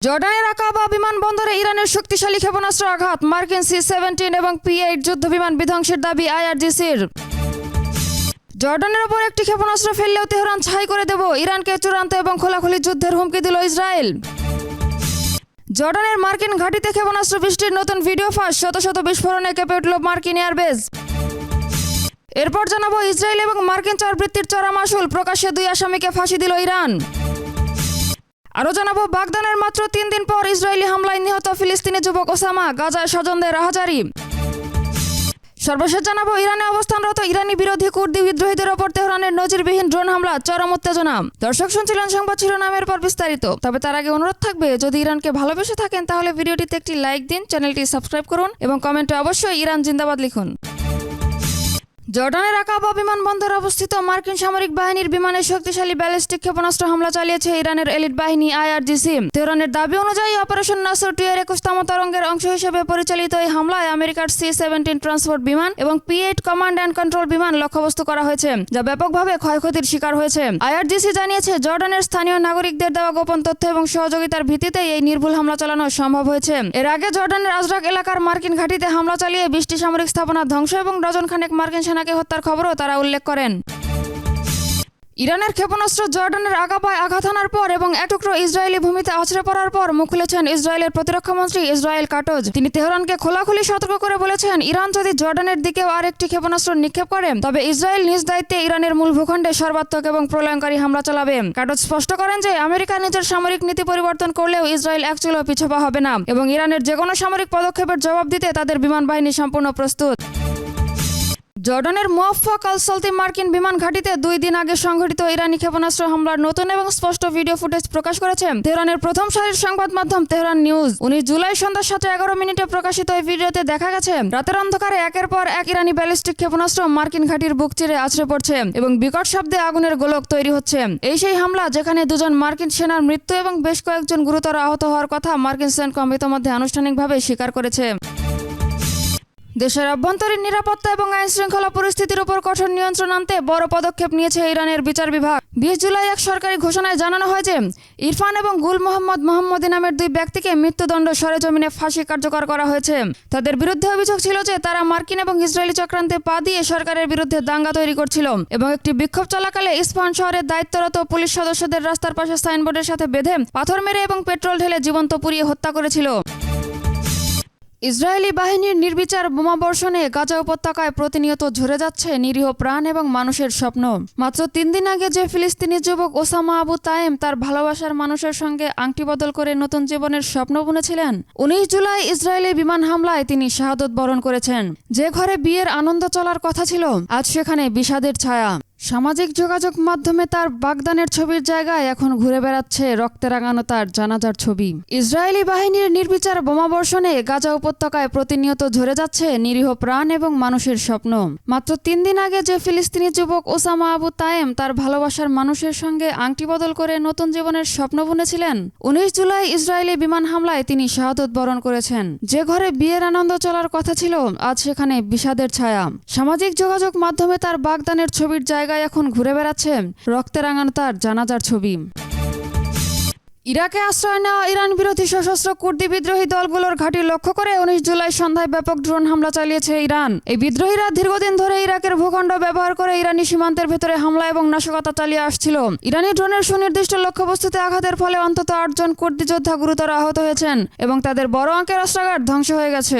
জর্ডানের আকাবা বিমানবন্দরে ইরানের শক্তিশালী ক্ষেপণাস্ত্র আঘাত, মার্কিন C-17 এবং P-8 যুদ্ধবিমান বিধ্বংসের দাবি IRGCর। জর্ডানের ওপর একটি ক্ষেপণাস্ত্র ফেললেও তেহরান ছাই করে দেব, ইরানকে চূড়ান্ত এবং খোলাখুলি যুদ্ধের হুমকি দিল ইসরায়েল। জর্ডানের মার্কিন ঘাঁটিতে ক্ষেপণাস্ত্র বৃষ্টির নতুন ভিডিও ফাঁস, শত শত বিস্ফোরণে কেঁপে উঠল মার্কিন এয়ারবেস। এরপর জানাবো ইসরায়েল এবং মার্কিন চরবৃত্তির চড়া মাশুল, প্রকাশ্যে 2 আসামিকে ফাঁসি দিল ইরান। আরও জানাবো বাগদানের মাত্র 3 দিন পর ইসরায়েলি হামলায় নিহত ফিলিস্তিনি যুবক ওসামা, গাজায় স্বজনদের রাহাজারি। সর্বশেষ জানাবো ইরানে অবস্থানরত ইরানি বিরোধী কুর্দি বিদ্রোহীদের ওপর তেহরানের নজিরবিহীন ড্রোন হামলা, চরম উত্তেজনা। দর্শক শুনছিলেন সংবাদ শিরোনামের পর বিস্তারিত। তবে তার আগে অনুরোধ থাকবে, যদি ইরানকে ভালোবেসে থাকেন তাহলে ভিডিওটিতে একটি লাইক দিন, চ্যানেলটি সাবস্ক্রাইব করুন এবং কমেন্টে অবশ্যই ইরান জিন্দাবাদ লিখুন। জর্ডানের আকাবা বিমানবন্দরে অবস্থিত মার্কিন সামরিক বাহিনীর বিমানে শক্তিশালী ব্যালিস্টিক ক্ষেপণাস্ত্র হামলা চালিয়েছে ইরানের এলিট বাহিনী IRGC। তেহরানের দাবি অনুযায়ী অপারেশন নাসর 2 এর 21তম তরঙ্গের অংশ হিসেবে পরিচালিত এই হামলায় আমেরিকার C-17 ট্রান্সপোর্ট বিমান এবং P-8 কমান্ড অ্যান্ড কন্ট্রোল বিমান লক্ষ্যবস্তু করা হয়েছে, যা ব্যাপকভাবে ক্ষয়ক্ষতির শিকার হয়েছে। IRGC জানিয়েছে জর্ডানের স্থানীয় নাগরিকদের দেওয়া গোপন তথ্য এবং সহযোগিতার ভিত্তিতে এই নির্ভুল হামলা চালানো সম্ভব হয়েছে। এর আগে জর্ডানের আজরাক এলাকার মার্কিন ঘাঁটিতে হামলা চালিয়ে 20টি সামরিক স্থাপনা ধ্বংস এবং ডজনখানেক মার্কিন সেনাকে হত্যার খবরও তারা উল্লেখ করেন। ইরানের ক্ষেপণাস্ত্র জর্ডানের আকাবায় আঘাত হানার পর এবং এক টুকরো ইসরায়েলি ভূমিতে আছড়ে পড়ার পর মুখ খুলেছেন ইসরায়েলের প্রতিরক্ষামন্ত্রী ইসরায়েল কাটজ। তিনি তেহরানকে খোলাখুলি সতর্ক করে বলেছেন, ইরান যদি জর্ডানের দিকেও আরেকটি ক্ষেপণাস্ত্র নিক্ষেপ করে তবে ইসরায়েল নিজ দায়িত্বে ইরানের মূল ভূখণ্ডে সর্বাত্মক এবং প্রলয়ঙ্কারী হামলা চালাবে। কাটজ স্পষ্ট করেন যে আমেরিকা নিজের সামরিক নীতি পরিবর্তন করলেও ইসরায়েল এক চুলও পিছপা হবে না এবং ইরানের যে কোনো সামরিক পদক্ষেপের জবাব দিতে তাদের বিমান বাহিনী সম্পূর্ণ প্রস্তুত। জর্ডানের মুওয়াফফাক আল-সালতি মার্কিন বিমান ঘাঁটিতে 2 দিন আগে সংঘটিত ইরানি ক্ষেপণাস্ত্র হামলার নতুন এবং স্পষ্ট ভিডিও ফুটেজ প্রকাশ করেছে তেহরানের প্রথম সারির সংবাদ মাধ্যম তেহরান নিউজ। 19 জুলাই সন্ধ্যা 7:11 প্রকাশিত এই ভিডিওতে দেখা গেছে রাতের অন্ধকারে একের পর এক ইরানি ব্যালিস্টিক ক্ষেপণাস্ত্র মার্কিন ঘাঁটির বুক চিরে আছড়ে পড়ছে এবং বিকট শব্দে আগুনের গোলক তৈরি হচ্ছে। এই সেই হামলা যেখানে 2 জন মার্কিন সেনার মৃত্যু এবং বেশ কয়েকজন গুরুতর আহত হওয়ার কথা মার্কিন সেন্টকম ইতোমধ্যে আনুষ্ঠানিকভাবে স্বীকার করেছে। দেশের অভ্যন্তরীণ নিরাপত্তা এবং আইন শৃঙ্খলা পরিস্থিতির উপর কঠোর নিয়ন্ত্রণ আনতে বড় পদক্ষেপ নিয়েছে ইরানের বিচার বিভাগ। 20 জুলাই এক সরকারি ঘোষণায় জানানো হয় যে ইরফান এবং গুল মোহাম্মদী নামের 2 ব্যক্তিকে মৃত্যুদণ্ড সরেজমিনে ফাঁসি কার্যকর করা হয়েছে। তাদের বিরুদ্ধে অভিযোগ ছিল যে তারা মার্কিন এবং ইসরায়েলি চক্রান্তে পা দিয়ে সরকারের বিরুদ্ধে দাঙ্গা তৈরি করছিল এবং একটি বিক্ষোভ চলাকালে ইস্পাহান শহরের দায়িত্বরত পুলিশ সদস্যদের রাস্তার পাশে সাইনবোর্ডের সাথে বেঁধে পাথর মেরে এবং পেট্রোল ঢেলে জীবন্ত পুড়িয়ে হত্যা করেছিল। ইসরায়েলি বাহিনীর নির্বিচার বোমাবর্ষণে গাজা উপত্যকায় প্রতিনিয়ত ঝরে যাচ্ছে নিরীহ প্রাণ এবং মানুষের স্বপ্ন। মাত্র 3 দিন আগে যে ফিলিস্তিনি যুবক ওসামা আবু তায়েম তার ভালোবাসার মানুষের সঙ্গে আংটি বদল করে নতুন জীবনের স্বপ্ন বুনেছিলেন, 19 জুলাই ইসরায়েলি বিমান হামলায় তিনি শাহাদত বরণ করেছেন। যে ঘরে বিয়ের আনন্দ চলার কথা ছিল আজ সেখানে বিষাদের ছায়া। সামাজিক যোগাযোগ মাধ্যমে তার বাগদানের ছবির জায়গায় এখন ঘুরে বেড়াচ্ছে রক্তে রাঙানো তার জানাজার ছবি। ইসরায়েলি বাহিনীর নির্বিচার বোমাবর্ষণে গাজা উপত্যকায় প্রতিনিয়ত ঝরে যাচ্ছে নিরীহ প্রাণ এবং মানুষের স্বপ্ন। মাত্র 3 দিন আগে যে ফিলিস্তিনি যুবক ওসামা আবু তায়েম তার ভালোবাসার মানুষের সঙ্গে আংটি বদল করে নতুন জীবনের স্বপ্ন বুনেছিলেন, 19 জুলাই ইসরায়েলি বিমান হামলায় তিনি শাহাদত বরণ করেছেন। যে ঘরে বিয়ের আনন্দ চলার কথা ছিল আজ সেখানে বিষাদের ছায়া। সামাজিক যোগাযোগ মাধ্যমে তার বাগদানের ছবির জায়গায় এখন ঘুরে বেড়াচ্ছে রক্তে রাঙানো তার জানাজার ছবি। ইরাকে আশ্রয় নেওয়া ইরান বিরোধী সশস্ত্র কুর্দি বিদ্রোহী দলগুলোর ঘাঁটি লক্ষ্য করে 19 জুলাই সন্ধ্যায় ব্যাপক ড্রোন হামলা চালিয়েছে ইরান। এই বিদ্রোহীরা দীর্ঘদিন ধরে ইরাকের ভূখণ্ড ব্যবহার করে ইরানি সীমান্তের ভেতরে হামলা এবং নাশকতা চালিয়ে আসছিল। ইরানি ড্রোনের সুনির্দিষ্ট লক্ষ্যবস্তুতে আঘাতের ফলে অন্তত 8 জন কুর্দি যোদ্ধা গুরুতর আহত হয়েছেন এবং তাদের বড় অঙ্কের অস্ত্রাগার ধ্বংস হয়ে গেছে।